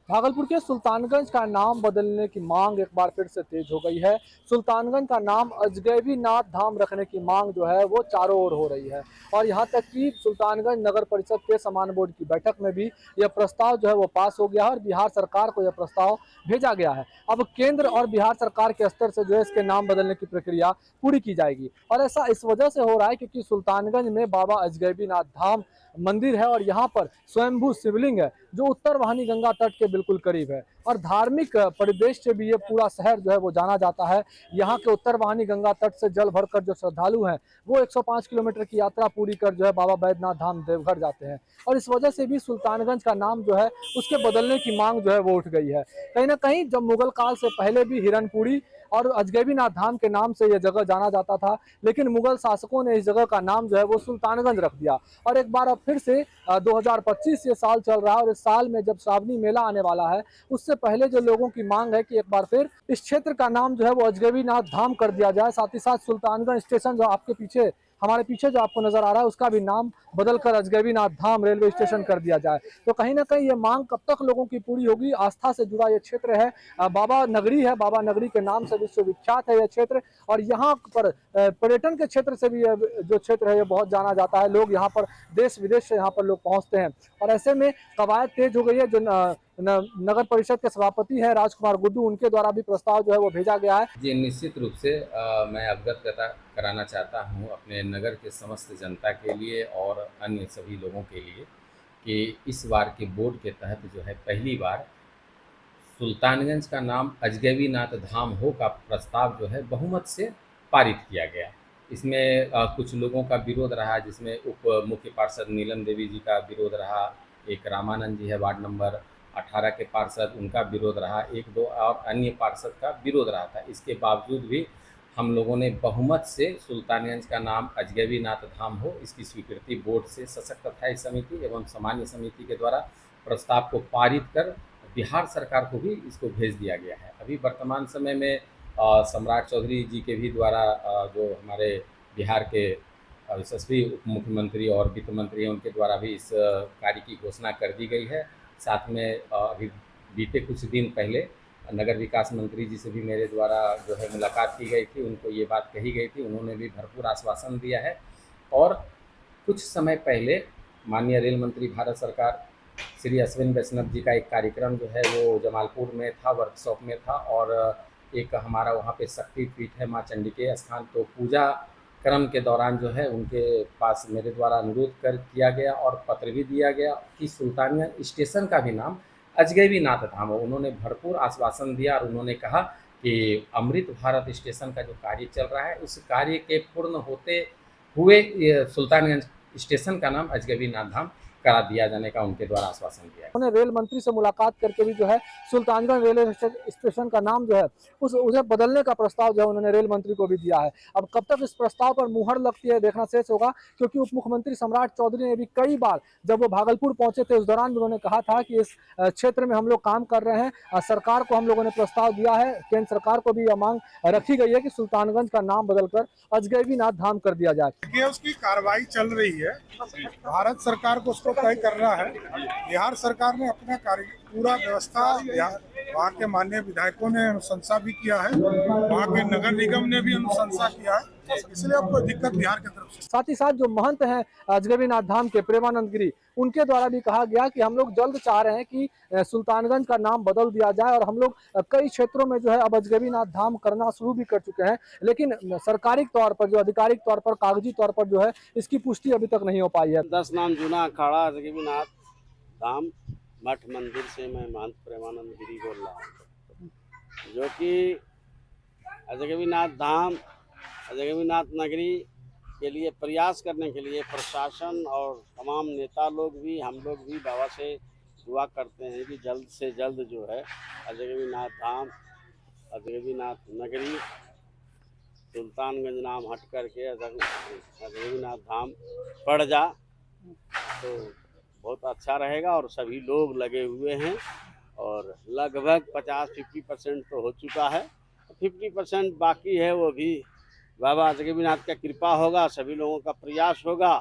भागलपुर के सुल्तानगंज का नाम बदलने की मांग एक बार फिर से तेज हो गई है। सुल्तानगंज का नाम अजगैबीनाथ धाम रखने की मांग जो है वो चारों ओर हो रही है और यहाँ तक कि सुल्तानगंज नगर परिषद के सम्मान बोर्ड की बैठक में भी यह प्रस्ताव जो है वो पास हो गया है और बिहार सरकार को यह प्रस्ताव भेजा गया है। अब केंद्र और बिहार सरकार के स्तर से जो है इसके नाम बदलने की प्रक्रिया पूरी की जाएगी और ऐसा इस वजह से हो रहा है क्योंकि सुल्तानगंज में बाबा अजगैबीनाथ धाम मंदिर है और यहाँ पर स्वयंभू शिवलिंग है जो उत्तर वाहिनी गंगा तट के बिल्कुल करीब है और धार्मिक परिवेश से भी ये पूरा शहर जो है वो जाना जाता है। यहाँ के उत्तर वाहिनी गंगा तट से जल भरकर जो श्रद्धालु हैं वो 105 किलोमीटर की यात्रा पूरी कर जो है बाबा बैद्यनाथ धाम देवघर जाते हैं और इस वजह से भी सुल्तानगंज का नाम जो है उसके बदलने की मांग जो है वो उठ गई है। कहीं ना कहीं जब मुगल काल से पहले भी हिरनपुरी और अजगैबीनाथ धाम के नाम से यह जगह जाना जाता था, लेकिन मुगल शासकों ने इस जगह का नाम जो है वो सुल्तानगंज रख दिया और एक बार अब फिर से 2025 ये साल चल रहा है और इस साल में जब श्रावणी मेला आने वाला है उससे पहले जो लोगों की मांग है कि एक बार फिर इस क्षेत्र का नाम जो है वो अजगैबीनाथ धाम कर दिया जाए। साथ ही साथ सुल्तानगंज स्टेशन जो आपके पीछे हमारे पीछे जो आपको नजर आ रहा है उसका भी नाम बदलकर अजगैबीनाथ धाम रेलवे स्टेशन कर दिया जाए। तो कहीं ना कहीं ये मांग कब तक लोगों की पूरी होगी। आस्था से जुड़ा ये क्षेत्र है, बाबा नगरी है, बाबा नगरी के नाम से विश्वविख्यात है यह क्षेत्र और यहाँ पर पर्यटन के क्षेत्र से भी जो क्षेत्र है ये बहुत जाना जाता है। लोग यहाँ पर देश विदेश से यहाँ पर लोग पहुँचते हैं और ऐसे में कवायद तेज हो गई है। जो नगर परिषद के सभापति हैं राजकुमार गुड्डू, उनके द्वारा भी प्रस्ताव जो है वो भेजा गया है। जी, निश्चित रूप से मैं अवगत कराना चाहता हूँ अपने नगर के समस्त जनता के लिए और अन्य सभी लोगों के लिए कि इस बार के बोर्ड के तहत जो है पहली बार सुल्तानगंज का नाम अजगैबीनाथ धाम हो का प्रस्ताव जो है बहुमत से पारित किया गया। इसमें कुछ लोगों का विरोध रहा, जिसमें उप मुख्य पार्षद नीलम देवी जी का विरोध रहा, एक रामानंद जी है वार्ड नंबर 18 के पार्षद, उनका विरोध रहा, एक दो और अन्य पार्षद का विरोध रहा था। इसके बावजूद भी हम लोगों ने बहुमत से सुल्तानगंज का नाम अजगैबीनाथ धाम हो इसकी स्वीकृति बोर्ड से सशक्त अस्थायी समिति एवं सामान्य समिति के द्वारा प्रस्ताव को पारित कर बिहार सरकार को भी इसको भेज दिया गया है। अभी वर्तमान समय में सम्राट चौधरी जी के भी द्वारा जो हमारे बिहार के यशस्वी उप मुख्यमंत्री और वित्त मंत्री हैं उनके द्वारा भी इस कार्य की घोषणा कर दी गई है। साथ में अभी बीते कुछ दिन पहले नगर विकास मंत्री जी से भी मेरे द्वारा जो है मुलाकात की गई थी, उनको ये बात कही गई थी, उन्होंने भी भरपूर आश्वासन दिया है। और कुछ समय पहले माननीय रेल मंत्री भारत सरकार श्री अश्विन वैष्णव जी का एक कार्यक्रम जो है वो जमालपुर में था, वर्कशॉप में था और एक हमारा वहाँ पे शक्ति पीठ है माँ चंडी के स्थान, तो पूजा क्रम के दौरान जो है उनके पास मेरे द्वारा अनुरोध कर किया गया और पत्र भी दिया गया कि सुल्तानगंज स्टेशन का भी नाम अजगैबीनाथ धाम हो। उन्होंने भरपूर आश्वासन दिया और उन्होंने कहा कि अमृत भारत स्टेशन का जो कार्य चल रहा है उस कार्य के पूर्ण होते हुए सुल्तानगंज स्टेशन का नाम अजगैबीनाथ धाम करा दिया जाने का उनके द्वारा आश्वासन दिया। उन्होंने रेल मंत्री से मुलाकात करके भी जो है सुल्तानगंज रेलवे स्टेशन का नाम जो है उसे बदलने का प्रस्ताव जो है उन्होंने रेल मंत्री को भी दिया है। अब कब तक इस प्रस्ताव पर मुहर लगती है देखना शेष होगा, क्योंकि उप मुख्यमंत्री सम्राट चौधरी ने भी कई बार जब वो भागलपुर पहुंचे थे उस दौरान भी उन्होंने कहा था कि इस क्षेत्र में हम लोग काम कर रहे हैं। सरकार को हम लोगों ने प्रस्ताव दिया है, केंद्र सरकार को भी यह मांग रखी गई है कि सुल्तानगंज का नाम बदलकर अजगैबीनाथ धाम कर दिया जाए। उसकी कार्रवाई चल रही है, भारत सरकार को उसको तय करना है। बिहार सरकार ने अपना कार्य पूरा व्यवस्था वहाँ के माननीय विधायकों ने अनुशंसा भी किया है, वहाँ के नगर निगम ने भी अनुशंसा किया है, इसलिए अब कोई दिक्कत बिहार की तरफ से। साथ ही साथ जो महंत हैं अजगैबीनाथ धाम के प्रेमानंद गिरी, उनके द्वारा भी कहा गया कि हम लोग जल्द चाह रहे हैं कि सुल्तानगंज का नाम बदल दिया जाए और हम लोग कई क्षेत्रों में जो है अब अजगैबीनाथ धाम करना शुरू भी कर चुके हैं, लेकिन सरकारी तौर पर जो आधिकारिक तौर पर कागजी तौर पर जो है इसकी पुष्टि अभी तक नहीं हो पाई है। 10 नाम जूना अखाड़ा अजगैबीनाथ धाम मठ मंदिर से मैं महंत प्रेमानंद गिरी बोल रहा हूँ, जो कि अजगैबीनाथ धाम अजगैबीनाथ नगरी के लिए प्रयास करने के लिए प्रशासन और तमाम नेता लोग भी हम लोग भी बाबा से दुआ करते हैं कि जल्द से जल्द जो है अजगैबीनाथ धाम अजगैबीनाथ नगरी सुल्तानगंज नाम हट करके अजगैबीनाथ धाम पड़ जा तो बहुत अच्छा रहेगा। और सभी लोग लगे हुए हैं और लगभग 50-50% तो हो चुका है, 50% बाकी है, वो भी बाबा अजगैबीनाथ का कृपा होगा, सभी लोगों का प्रयास होगा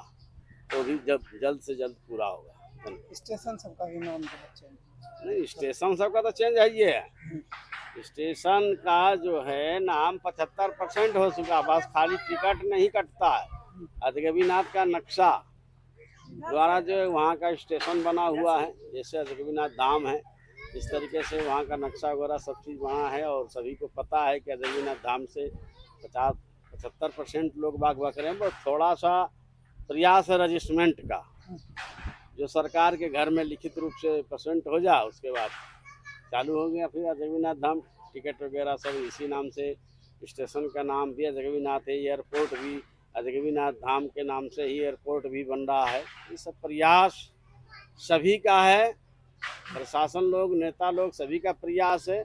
तो भी जल्द से जल्द पूरा होगा। स्टेशन सबका भी नाम नहीं, स्टेशन सबका तो चेंज है ही है। स्टेशन का जो है नाम 75% हो चुका, बस खाली टिकट नहीं कटता है। अजगबीनाथ का नक्शा द्वारा जो है वहाँ का स्टेशन बना हुआ है, जैसे अजगबीनाथ धाम है इस तरीके से वहाँ का नक्शा वगैरह सब चीज़ वहाँ है। और सभी को पता है कि अजगबीनाथ धाम से 50-75% लोग बाग रहे हैं। बस थोड़ा सा प्रयास है रजिस्ट्रमेंट का, जो सरकार के घर में लिखित रूप से परसेंट हो जाए, उसके बाद चालू हो गया फिर अजगबीनाथ धाम। टिकट वगैरह सब इसी नाम से, स्टेशन का नाम भी अजगबीनाथ है, एयरपोर्ट भी अजगबीनाथ धाम के नाम से ही एयरपोर्ट भी बन रहा है। ये सब प्रयास सभी का है, प्रशासन लोग, नेता लोग, सभी का प्रयास है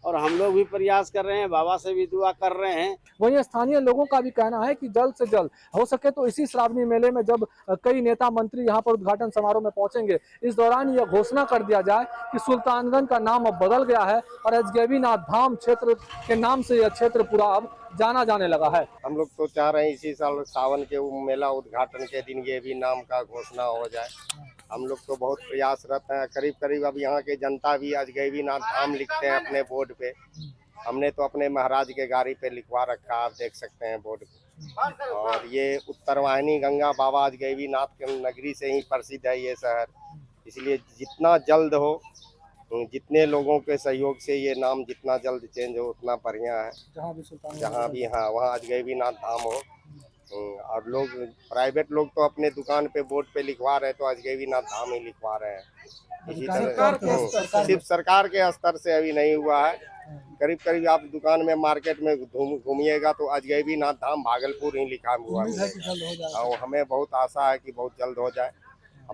और हम लोग भी प्रयास कर रहे हैं, बाबा से भी दुआ कर रहे हैं। वहीं स्थानीय लोगों का भी कहना है कि जल्द से जल्द हो सके तो इसी श्रावणी मेले में जब कई नेता मंत्री यहां पर उद्घाटन समारोह में पहुंचेंगे, इस दौरान यह घोषणा कर दिया जाए कि सुल्तानगंज का नाम अब बदल गया है और अजगैबीनाथ धाम क्षेत्र के नाम से यह क्षेत्र पूरा अब जाना जाने लगा है। हम लोग तो चाह रहे हैं इसी साल सावन के मेला उद्घाटन के दिन ये भी नाम का घोषणा हो जाए। हम लोग तो बहुत प्रयासरत हैं। करीब करीब अब यहाँ के जनता भी अजगैबीनाथ धाम लिखते हैं अपने बोर्ड पे। हमने तो अपने महाराज के गाड़ी पे लिखवा रखा, आप देख सकते हैं बोर्ड पे। और ये उत्तर वाहिनी गंगा बाबा अजगैबीनाथ के नगरी से ही प्रसिद्ध है ये शहर, इसलिए जितना जल्द हो, जितने लोगों के सहयोग से ये नाम जितना जल्द चेंज हो उतना बढ़िया है। जहाँ भी हाँ वहाँ अजगैबीनाथ धाम हो। और लोग प्राइवेट लोग तो अपने दुकान पे बोर्ड पे लिखवा रहे हैं, तो अजगैबीनाथ धाम ही लिखवा रहे हैं। इसी तरह सिर्फ सरकार के स्तर से अभी नहीं हुआ है। करीब करीब आप दुकान में मार्केट में घूमिएगा तो अजगैबीनाथ धाम भागलपुर ही लिखा हुआ है। और हमें बहुत आशा है कि बहुत जल्द हो जाए।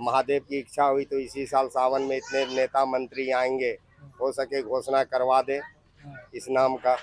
महादेव की इच्छा हुई तो इसी साल सावन में इतने नेता मंत्री आएंगे, हो सके घोषणा करवा दे इस नाम का।